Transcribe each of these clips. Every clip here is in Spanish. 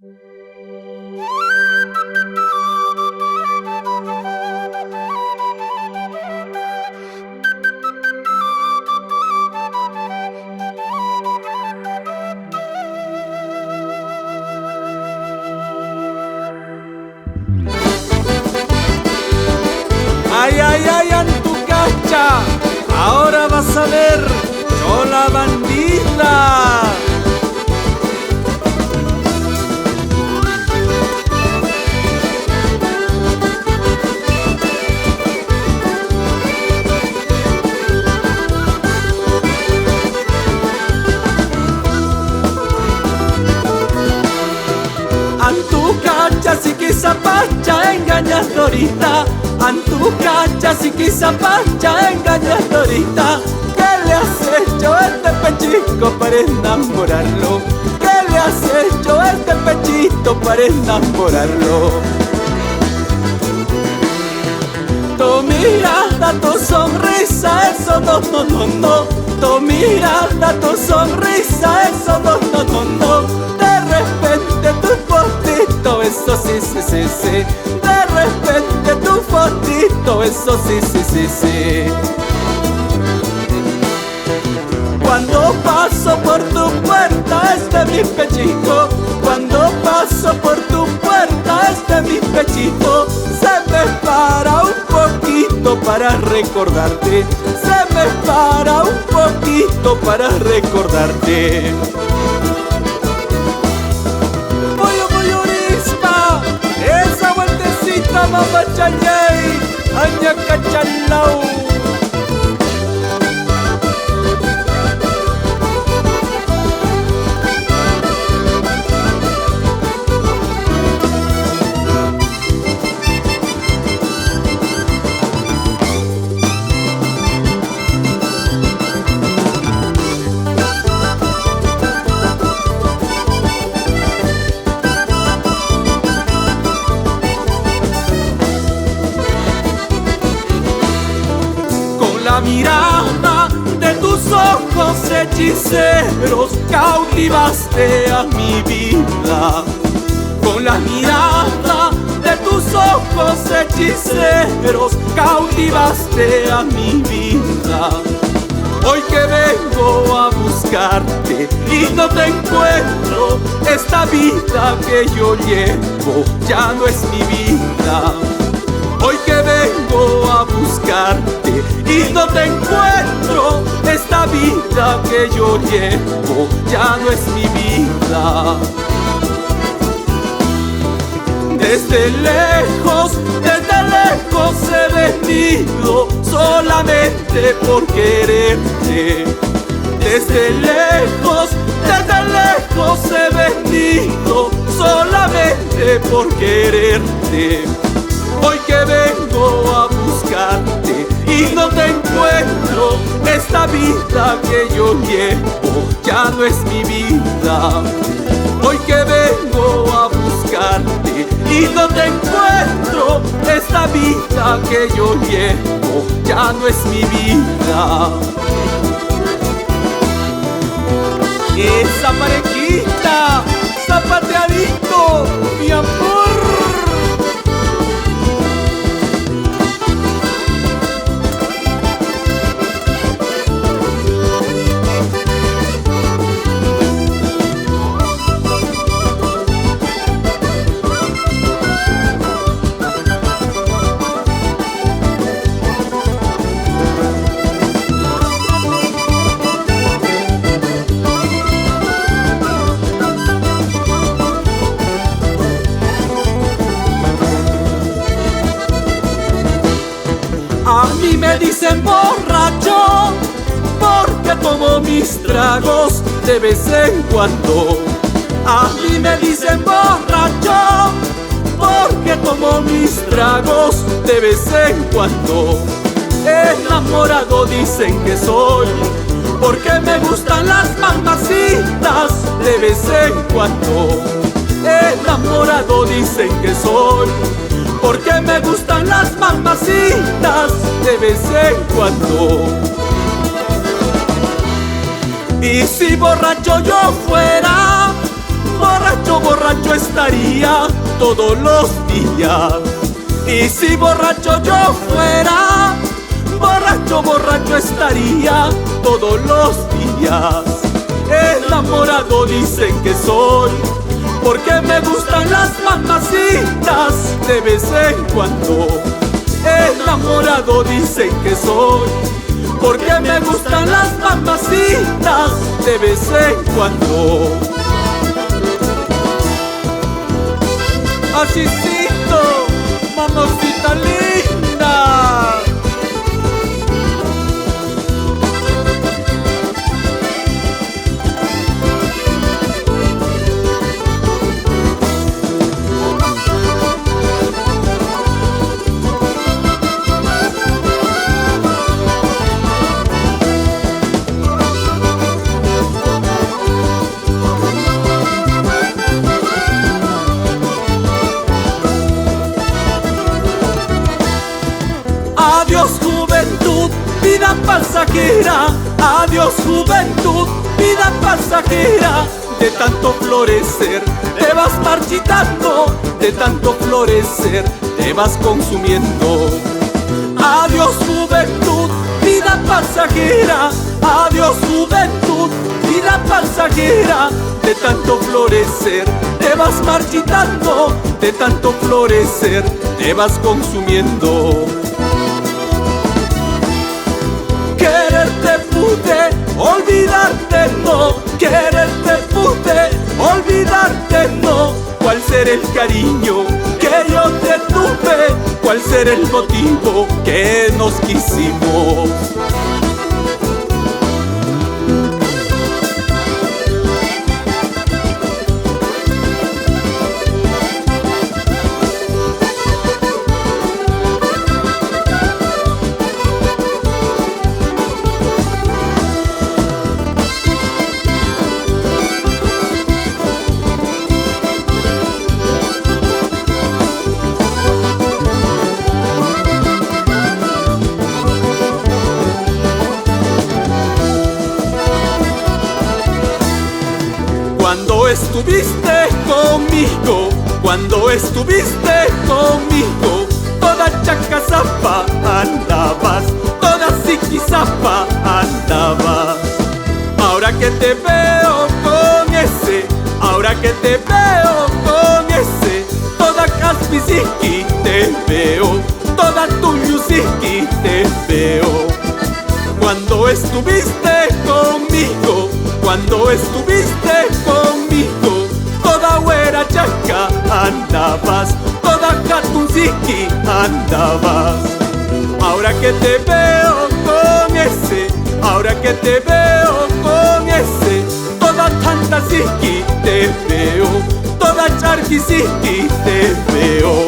Ay, ay, ay, Antucacha, ahora vas a ver, yo la bandida. Antucacha, si quizá pacha, engañadorita. Antucacha, si quizá pacha, engañadorita. ¿Qué le has hecho a este pechito para enamorarlo? ¿Qué le has hecho a este pechito para enamorarlo? Tu mirada, tu sonrisa, eso no, no, no, no. Tu mirada, tu sonrisa, eso no, no, no, no. De repente tu fotito, eso sí, sí, sí, sí. De repente tu fotito, eso sí, sí, sí, sí. Cuando paso por tu puerta, este mi pechito. Cuando paso por tu puerta, este mi pechito. Se me para un poquito para recordarte. Se me para un poquito para recordarte. Esa vueltecita, mamá chayay, aña cachalau. La mirada de tus ojos hechiceros cautivaste a mi vida. Con la mirada de tus ojos hechiceros cautivaste a mi vida. Hoy que vengo a buscarte y no te encuentro, esta vida que yo llevo ya no es mi vida. Hoy que vengo a buscarte y no te encuentro, esta vida que yo llevo ya no es mi vida. Desde lejos he venido solamente por quererte. Desde lejos he venido solamente por quererte. Hoy que vengo a buscarte y no te encuentro, esta vida que yo llevo ya no es mi vida. Hoy que vengo a buscarte y no te encuentro, esta vida que yo llevo ya no es mi vida. Esa parejita, zapateadito, mi amor. A mí me dicen borracho porque tomo mis tragos de vez en cuando. A mí me dicen borracho porque tomo mis tragos de vez en cuando. Enamorado dicen que soy porque me gustan las mamacitas de vez en cuando. Enamorado dicen que soy porque me gustan las mamacitas de vez en cuando. Y si borracho yo fuera, borracho borracho estaría todos los días. Y si borracho yo fuera, borracho, borracho estaría todos los días. Enamorado dicen que soy, porque me gustan las mamacitas de vez en cuando. Enamorado dicen que soy, porque me gustan las mamacitas de vez en cuando. Asícito, mamacita linda. Adiós juventud, vida pasajera. Adiós juventud, vida pasajera. De tanto florecer te vas marchitando, de tanto florecer te vas consumiendo. Adiós juventud, vida pasajera. Adiós juventud, vida pasajera. De tanto florecer te vas marchitando, de tanto florecer te vas consumiendo. Quererte pude, olvidarte no. Quererte pude, olvidarte no. ¿Cuál será el cariño que yo te tuve? ¿Cuál será el motivo que nos quisimos? Cuando estuviste conmigo, cuando estuviste conmigo, toda chacazapa andabas, toda ziquizapa andabas. Ahora que te veo con ese, ahora que te veo con ese, toda caspisiqui te veo, toda tuyusiqui te veo. Cuando estuviste conmigo, cuando estuviste conmigo, toda güera chaca andabas, toda catunciqui andabas. Ahora que te veo con ese, ahora que te veo con ese, toda tantasiqui te veo, toda charquisiqui te veo.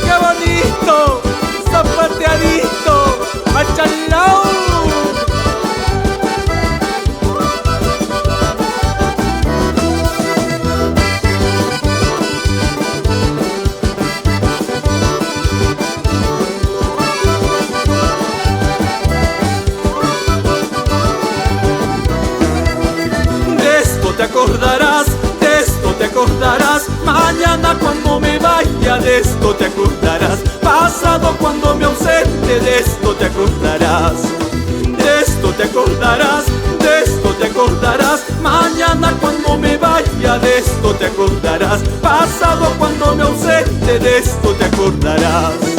¡Qué bonito! Zapateadito, machalao. De esto te acordarás, mañana cuando me vaya, de esto te acordarás, pasado cuando me ausente, de esto te acordarás, de esto te acordarás, de esto te acordarás, mañana cuando me vaya, de esto te acordarás, pasado cuando me ausente, de esto te acordarás.